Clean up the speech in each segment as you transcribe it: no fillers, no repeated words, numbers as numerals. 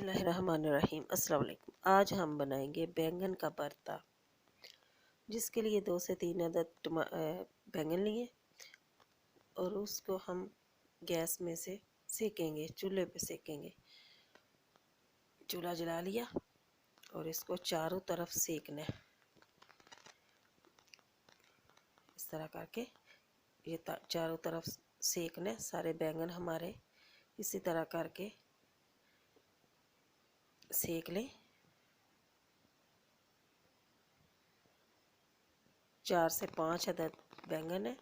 बिस्मिल्लाहिर्रहमानिर्रहीम। अस्सलाम वालेकुम। आज हम बनाएंगे बैंगन का भरता, जिसके लिए 2 से 3 अदद बैंगन लिए और उसको हम गैस में से सेकेंगे, चूल्हे पे सेकेंगे। चूल्हा जला लिया और इसको चारों तरफ सेकना है। इस तरह करके ये चारों तरफ सेकना है। सारे बैंगन हमारे इसी तरह करके सेक लें। 4 से 5 अदद बैंगन है।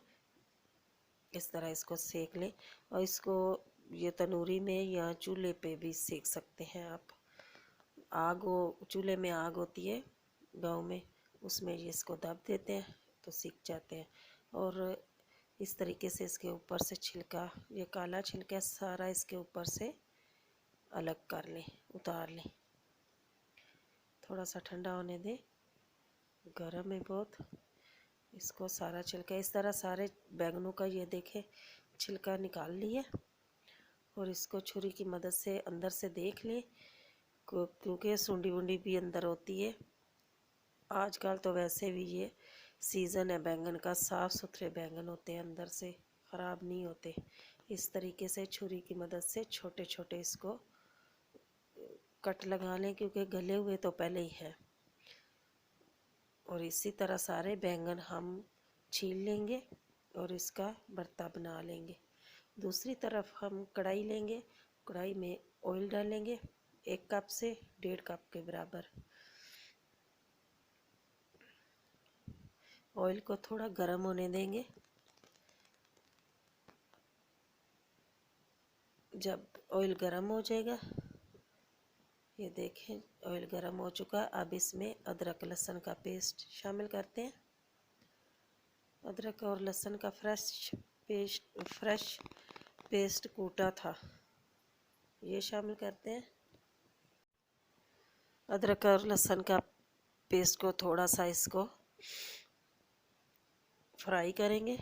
इस तरह इसको सेक लें और इसको ये तनूरी में या चूल्हे पे भी सेक सकते हैं आप। चूल्हे में आग होती है गांव में, उसमें ये इसको दब देते हैं तो सीख जाते हैं। और इस तरीके से इसके ऊपर से छिलका, ये काला छिलका सारा इसके ऊपर से अलग कर लें, उतार लें। थोड़ा सा ठंडा होने दें, गर्म है बहुत। इसको सारा छिलका इस तरह सारे बैंगनों का ये देखें छिलका निकाल लिया और इसको छुरी की मदद से अंदर से देख लें, क्योंकि सुंडी वुंडी भी अंदर होती है। आजकल तो वैसे भी ये सीज़न है बैंगन का, साफ़ सुथरे बैंगन होते हैं, अंदर से ख़राब नहीं होते। इस तरीके से छुरी की मदद से छोटे छोटे इसको कट लगा लें, क्योंकि गले हुए तो पहले ही है। और इसी तरह सारे बैंगन हम छील लेंगे और इसका भरता बना लेंगे। दूसरी तरफ हम कढ़ाई लेंगे, कढ़ाई में ऑयल डालेंगे 1 कप से 1.5 कप के बराबर। ऑयल को थोड़ा गर्म होने देंगे। जब ऑयल गर्म हो जाएगा, ये देखें ऑयल गर्म हो चुका। अब इसमें अदरक लहसुन का पेस्ट शामिल करते हैं। अदरक और लहसुन का फ्रेश पेस्ट कूटा था, ये शामिल करते हैं। अदरक और लहसुन का पेस्ट को थोड़ा सा इसको फ्राई करेंगे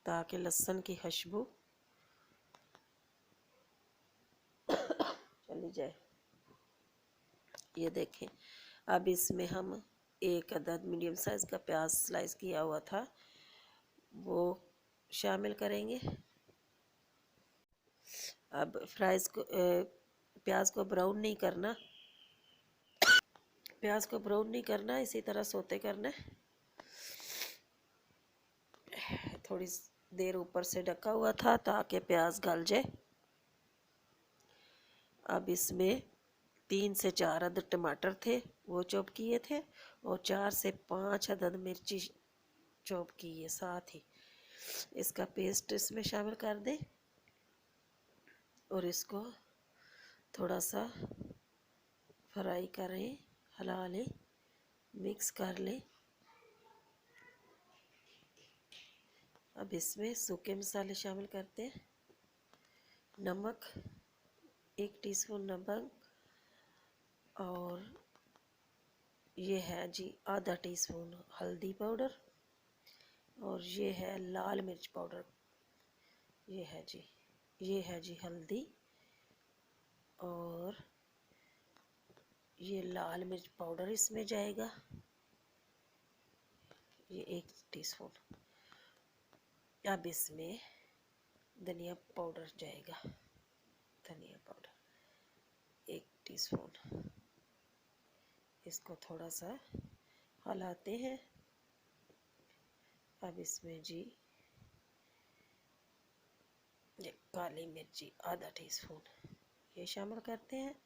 ताकि लहसुन की खुशबू चली जाए। ये देखें, अब इसमें हम 1 अदद मीडियम साइज़ का प्याज स्लाइस किया हुआ था वो शामिल करेंगे। अब प्याज को ब्राउन नहीं करना, इसी तरह सोते करना है। थोड़ी देर ऊपर से ढका हुआ था ताकि प्याज गल जाए। अब इसमें 3 से 4 अदद टमाटर थे, वो चॉप किए थे, और 4 से 5 अदद मिर्ची चॉप की है। साथ ही इसका पेस्ट इसमें शामिल कर दें और इसको थोड़ा सा फ्राई करें, हिला लें, मिक्स कर लें। अब इसमें सूखे मसाले शामिल करते हैं। नमक 1 टीस्पून नमक, और ये है जी आधा टीस्पून हल्दी पाउडर, और ये है लाल मिर्च पाउडर। ये है जी हल्दी, और ये लाल मिर्च पाउडर इसमें जाएगा, ये 1 टीस्पून। अब इसमें धनिया पाउडर जाएगा, धनिया पाउडर 1 टीस्पून। इसको थोड़ा सा हिलाते हैं। अब इसमें जी ये काली मिर्ची आधा टीस्पून ये शामिल करते हैं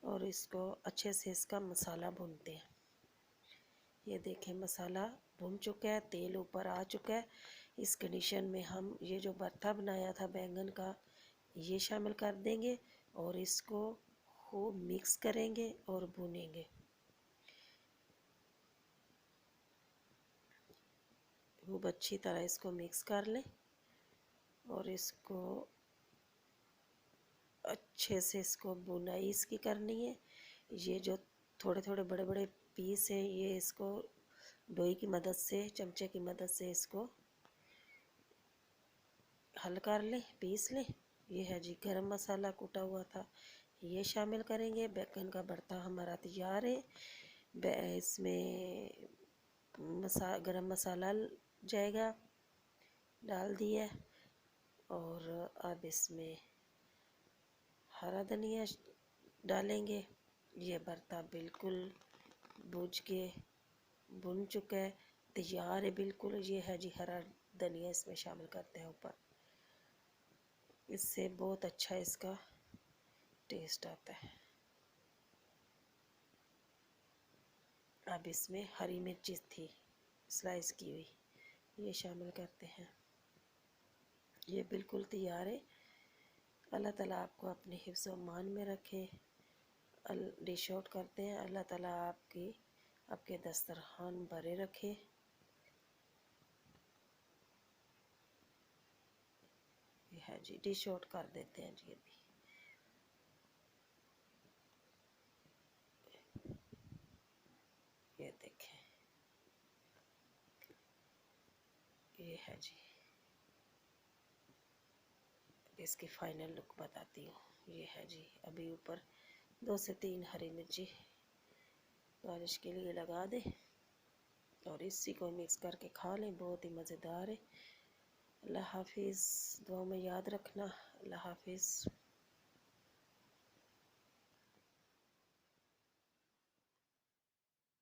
और इसको अच्छे से इसका मसाला भूनते हैं। ये देखें मसाला भुन चुका है, तेल ऊपर आ चुका है। इस कंडीशन में हम ये जो भरता बनाया था बैंगन का, ये शामिल कर देंगे और इसको खूब मिक्स करेंगे और भूनेंगे। खूब अच्छी तरह इसको मिक्स कर लें और इसको अच्छे से इसको भुनाई इसकी करनी है। ये जो थोड़े थोड़े बड़े बड़े पीस हैं, ये इसको डोई की मदद से, चमचे की मदद से इसको हल कर लें, पीस लें। ये है जी गरम मसाला कूटा हुआ था, ये शामिल करेंगे। बैंगन का भरता हमारा तैयार है। इसमें गरम मसाला जाएगा, डाल दिया। और अब इसमें हरा धनिया डालेंगे। ये भरता बिल्कुल भुन चुका है, तैयार है बिल्कुल। ये है जी हरा धनिया, इसमें शामिल करते हैं ऊपर। इससे बहुत अच्छा इसका टेस्ट आता है। अब इसमें हरी मिर्ची थी स्लाइस की हुई, ये शामिल करते हैं। ये बिल्कुल तैयार है। अल्लाह ताला आपको अपने हिफ्ज़ व अमान में रखे। डिश आउट करते हैं। अल्लाह ताला आपके दस्तरखान भरे रखे। ये है जी, डिश आउट कर देते हैं जी अभी। ये देखें, ये है जी। इसकी फाइनल लुक बताती हूँ। ये है जी। अभी ऊपर 2 से 3 हरी मिर्ची गार्निश के लिए लगा दें और इसी को मिक्स करके खा लें। बहुत ही मज़ेदार है। अल्लाह हाफिज़। दुआ में याद रखना। अल्लाह हाफिज़।